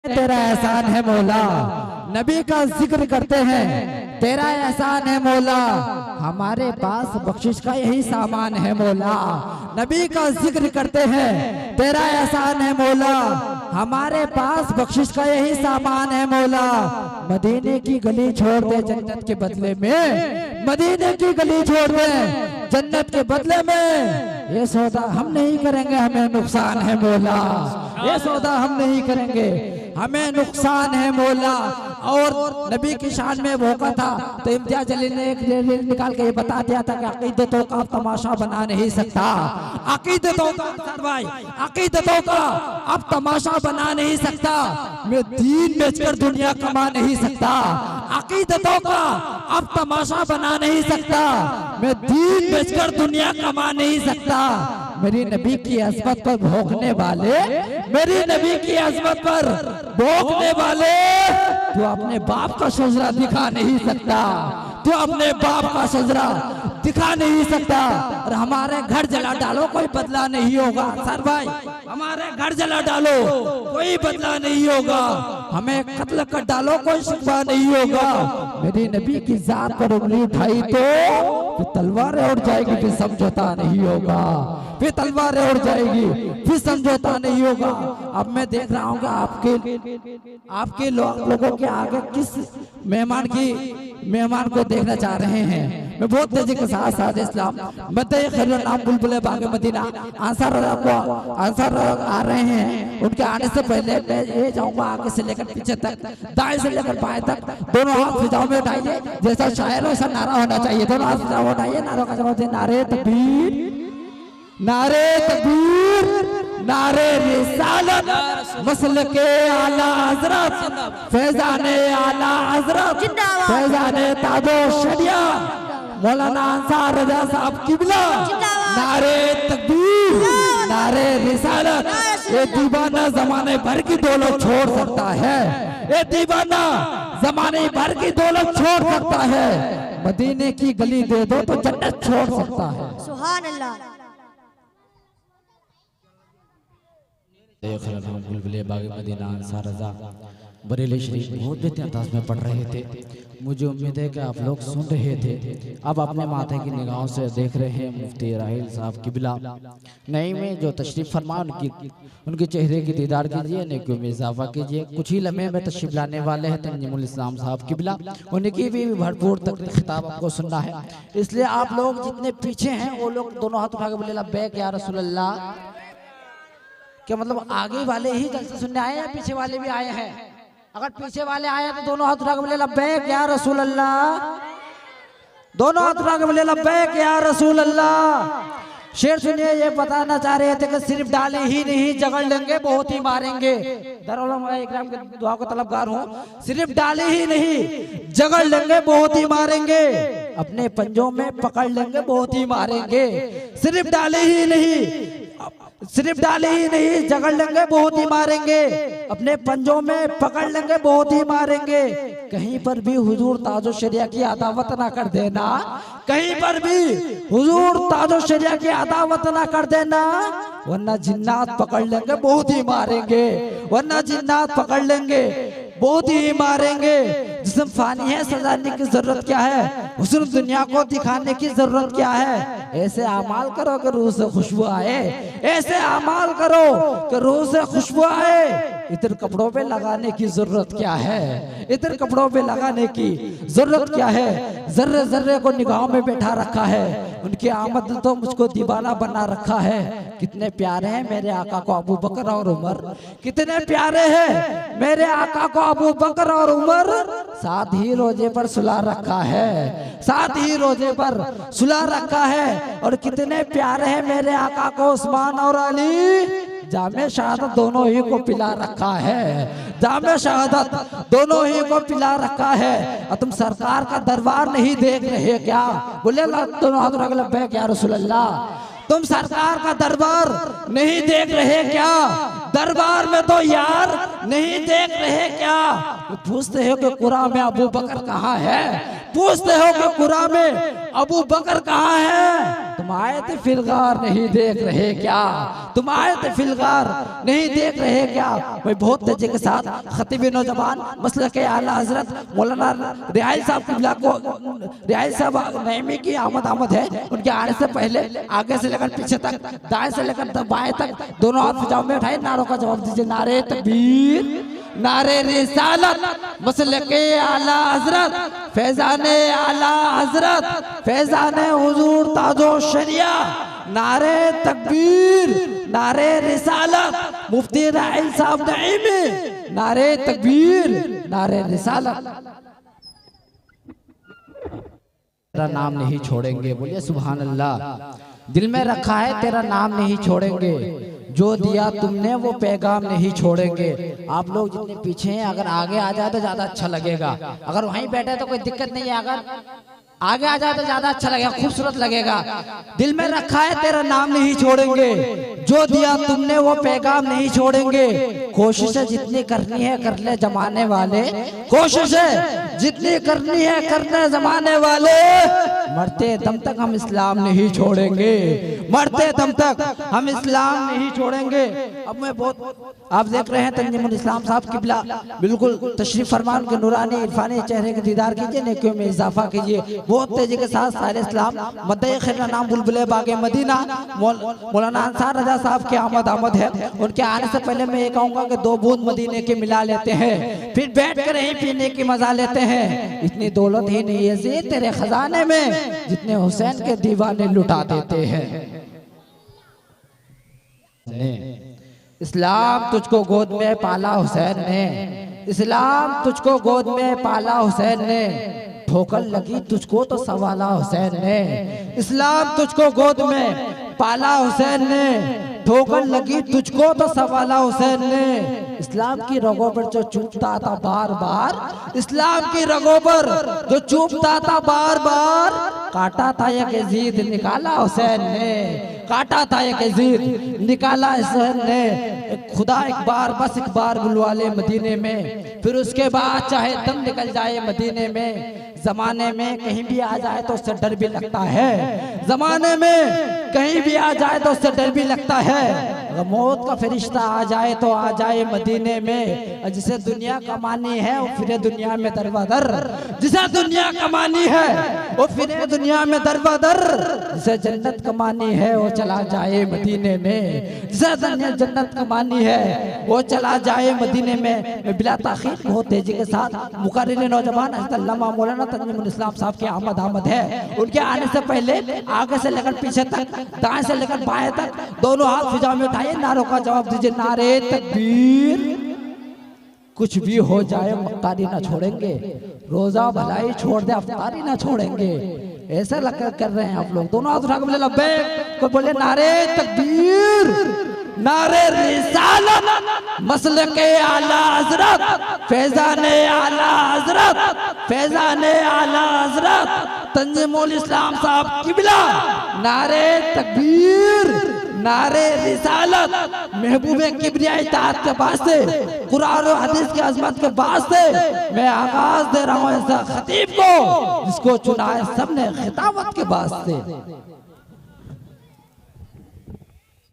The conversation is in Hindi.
तेरा एहसान है मौला, नबी का जिक्र करते हैं तेरा एहसान है मौला, हमारे पास बख्शिश का यही सामान है मौला। नबी का जिक्र करते हैं तेरा एहसान है मौला, हमारे पास बख्शिश का यही सामान है मौला। मदीने की गली छोड़ दे जन्नत के बदले में, मदीने की गली छोड़ दे जन्नत के बदले में, ये सौदा हम नहीं करेंगे, हमें नुकसान है मौला। ये सौदा हम नहीं करेंगे, हमें नुकसान है मौला। और नबी की शान में भोका था तो इम्तियाज जलील ने एक दलील निकाल के ये बता दिया था कि अकीदतों का तमाशा बना नहीं सकता, अकीदतों का भाई अकीदतों का अब तमाशा बना नहीं सकता, मैं दीन बेचकर दुनिया कमा नहीं सकता। अकीदतों का अब तमाशा बना नहीं सकता, मैं दीन बेचकर दुनिया कमा नहीं सकता। मेरी नबी की अज़मत पर भोंकने वाले, मेरी नबी की अज़मत पर भोंकने वाले, तू अपने बाप का सजरा दिखा नहीं सकता, तू अपने बाप का सजरा दिखा नहीं सकता। और हमारे घर जला डालो कोई बदला नहीं होगा, सर भाई हमारे घर जला डालो कोई बदला नहीं होगा, हमें कत्ल कर डालो कोई शिकवा नहीं होगा। मेरी नबी की जात पर उंगली उठाई तो तलवार उड़ जाएगी, फिर समझौता नहीं होगा, फिर तलवार उड़ जाएगी, फिर समझौता नहीं होगा। अब मैं देख रहा हूँ कि आपके लोगों के आगे किस मेहमान को देखना चाह रहे हैं। मैं बहुत तेजी के साथ साथ इस्लाम नाम बुलबुल बाग मदीना आंसर आ रहे हैं, उनके आने से पहले मैं ये जाऊंगा आगे से लेकर पीछे तक, दाएं से लेकर बाएं तक, दोनों हाथ फिजाओं में उठाइए, जैसा शायर वैसा नारा होना चाहिए। दोनों हाथ फिजाओं में उठाइए, नारों का जवाब दे, नारे तकबीर, नारे तकबीर, नारे रिसालत, मसलके आला हजरत, फैजाने आला हजरत, फैजाने ताजो शरिया मौलाना अंसार रजा साहब किबला, नारे तकबीर, नारे रिसालत। ये दीवाना जमाने भर की दौलत छोड़ सकता है, ये दीवाना जमाने भर की दौलत छोड़ सकता है, मदीने की गली दे दो तो जन्नत छोड़ सकता है। सुभान अल्लाह। बुलबुल बाग मदीना अंसार रजा बरेली शरीफ बहुत बेहतरीन अंदाज में पढ़ रहे थे। मुझे उम्मीद है कि आप लोग सुन रहे थे। अब अपने माथे की निगाहों से देख रहे हैं मुफ्ती राहिल साहब किबला नई में जो तशरीफ फरमा, उनके चेहरे की दीदार कीजिए, नेकियों में इजाफा कीजिए। कुछ ही लम्हे में तशरीफ लाने वाले हैं तंजीमुल इस्लाम साहब किबला, उनकी भी भरपूर तक खिताब आपको सुनना है। इसलिए आप लोग जितने पीछे हैं वो लोग दोनों हाथ उठा के बोले लब्बैक या रसूल अल्लाह। क्या मतलब आगे वाले ही जलसे सुनने आए या पीछे वाले भी आए हैं? अगर पीछे वाले आए तो दोनों हाथ उठा के बोले लब्बैक या रसूल अल्लाह, दोनों हाथ उठा के बोले लब्बैक या रसूल अल्लाह। शेर सुनिए, ये बताना चाह रहे थे कि सिर्फ डाले ही नहीं जगड़ लेंगे बहुत ही मारेंगे। इकराम के दुआ को तलबगार हूँ, सिर्फ डाले ही नहीं जगड़ लेंगे बहुत ही मारेंगे, अपने पंजों में पकड़ लेंगे बहुत ही मारेंगे। सिर्फ डाले ही नहीं, सिर्फ डाले ही नहीं जगड़ लेंगे बहुत ही मारेंगे, अपने पंजों में पकड़ लेंगे बहुत ही मारेंगे। कहीं पर भी हुजूर ताजो शरिया की अदावत ना कर देना, कहीं पर भी हुजूर ताजो शरिया की अदावत ना कर देना, वरना जिन्नात पकड़ लेंगे बहुत ही मारेंगे, वरना जिन्नात पकड़ लेंगे बहुत ही मारेंगे। जिस्म फानी है, सजाने की जरूरत क्या है, हुस्न दुनिया को दिखाने की जरूरत क्या है। ऐसे अमाल करो कि रूह से खुशबू आए, ऐसे अमाल करो कि रूह से खुशबू आए। इधर कपड़ों पे लगाने की जरूरत क्या है, इधर कपड़ों पे लगाने की जरूरत क्या है। जर्रे जर्रे को निगाहों में बैठा रखा है, उनकी आमद ने तो मुझको दीवाना बना रखा है। कितने प्यारे हैं मेरे आका को अबू बकर और उमर, कितने प्यारे हैं मेरे आका को अबू बकर और उमर। साथ ही रोजे पर सुला रखा है, साथ ही रोजे पर सुला रखा है। और कितने प्यारे हैं मेरे आका को उस्मान और अली, जामे शहादत दोनों ही को पिला रखा है, जामे शहादत दोनों ही को पिला रखा है। और तुम सरकार का दरबार नहीं देख रहे क्या? बोले दोनों हाथ उठा के लब्बैक या रसूल अल्लाह। तुम सरकार का दरबार नहीं देख रहे क्या? दरबार में तो यार नहीं देख रहे क्या? पूछते हो कि कुरान में अबू बकर कहाँ है, पूछते हो कि कुरान में अबू बकर कहाँ है? तुम आयत फिलगार नहीं देख रहे क्या, तुम आयत फिलगार नहीं देख रहे क्या। भाई बहुत तेजी के साथ खतीब नौजवान मसलक आला हजरत मौलाना रियाइल साहब किबला को, रियाइल साहब नईमी की आमद है। उनके आने से पहले आगे से लेकर पीछे तक, दाएं से लेकर बाएं तक दोनों हाथ फिजाओं में उठाए, नारों का जवाब दीजिए। नारे तकबीर, नारे रिसालत, मसलके आला हजरत, फैजाने आला हजरत, फैजाने हुजूर ताजो शरिया। नारे तकबीर, नारे रिसालत, मुफ्ती राहिल साहब नईमी। नारे तकबीर, नारे रिसालत। तेरा नाम नहीं छोड़ेंगे, बोलिए सुभान अल्लाह। दिल में रखा है तेरा नाम नहीं छोड़ेंगे, जो दिया तुमने वो पैगाम नहीं छोड़ेंगे। आप लोग जितने पीछे हैं अगर आगे आ जाए तो ज्यादा अच्छा लगेगा, अगर वहीं बैठे तो कोई दिक्कत नहीं है, अगर आगे आ जाए तो ज्यादा अच्छा लगेगा, खूबसूरत लगेगा। दिल में रखा है तेरा नाम नहीं छोड़ेंगे, जो दिया तुमने वो पैगाम नहीं छोड़ेंगे। कोशिशें जितनी करनी है कर ले जमाने वाले, कोशिशें जितनी करनी है करने जमाने वाले। मरते दम तक हम इस्लाम नहीं छोड़ेंगे, मरते दम तक हम इस्लाम नहीं छोड़ेंगे। अब मैं बहुत, आप देख रहे हैं तंजीमुल इस्लाम साहब किबला बिल्कुल तशरीफ फरमान के नूरानी इरफानी चेहरे के दीदार कीजिए, नेकियों में इजाफा कीजिए। बहुत तेजी के साथ सारे इस्लाम मद्दे खैर नाम बुलबुले बागे मदीना मौलाना अंसार रजा साहब की आमद है। उनके आने से पहले मैं ये कहूँगा कि 2 बूंद मदीने के मिला लेते हैं, फिर बैठ कर यहीं पीने की मजा लेते हैं। इतनी दौलत ही नहीं है जी तेरे खजाने में जितने हुसैन के दीवाने लुटा देते हैं। इस्लाम तुझको गोद में पाला हुसैन ने, इस्लाम तुझको गोद में पाला हुसैन ने। ठोकर लगी तुझको तो सवाला हुसैन ने, इस्लाम तुझको गोद में पाला हुसैन ने। ठोकर लगी तुझको तो सवाला हुसैन ने। इस्लाम की रगों पर जो चूमता था बार बार, इस्लाम की रगों पर जो चूमता था बार बार। काटा था एक यजीद निकाला हुसैन ने, काटा था एक यजीद निकाला हुसैन ने। खुदा एक बार बस एक बार बुलवा ले मदीने में, फिर उसके बाद चाहे दम निकल जाए मदीने में। जमाने में कहीं भी आ जाए तो उससे डर भी लगता है, जमाने में कहीं भी आ जाए तो उससे डर भी लगता है। अगर मौत का फरिश्ता आ जाए तो आ जाए मदीने में। जिसे दुनिया कमानी है वो फिरे दुनिया में दर बदर, जिसे दुनिया कमानी है वो फिरे दुनिया में दर बदर। जिसे जन्नत कमानी है वो चला जाए मदीने में, जिसे जन्नत कमानी है वो चला जाए मदीने में। बिला ताखीर बहुत तेजी के साथ मुकर्रिर नौजवान हज़रत अल्लामा मौलाना तंजीमुल इस्लाम साहब की आमद है। उनके आने से पहले आगे से लेकर पीछे तक, दाएं से लेकर बाएं तक दोनों हाथ फिजा में उठाइए, नारों का जवाब दीजिए। नारे तकबीर, कुछ भी हो जाए अफ्तारी ना छोड़ेंगे, रोजा भलाई छोड़ दे अफ्तारी ना छोड़ेंगे। ऐसा लग कर रहे हैं आप लोग। दोनों हाथ उठा के बोले लब्बैक, कोई बोले नारे तकबीर, नारे रिसालत, मसलके आला हजरत, फैजाने आला हजरत, फैजाने आला हजरत तंजीमुल इस्लाम साहब किबला। नारे तकबीर, नारे रिसालत, महबूबे किबरिया इताअत के वास्ते, कुरान और हदीस की अजमत के वास्ते मैं आगाज दे रहा हूँ ऐसा खतीब को जिसको चुना है सबने खिताबत के वास्ते।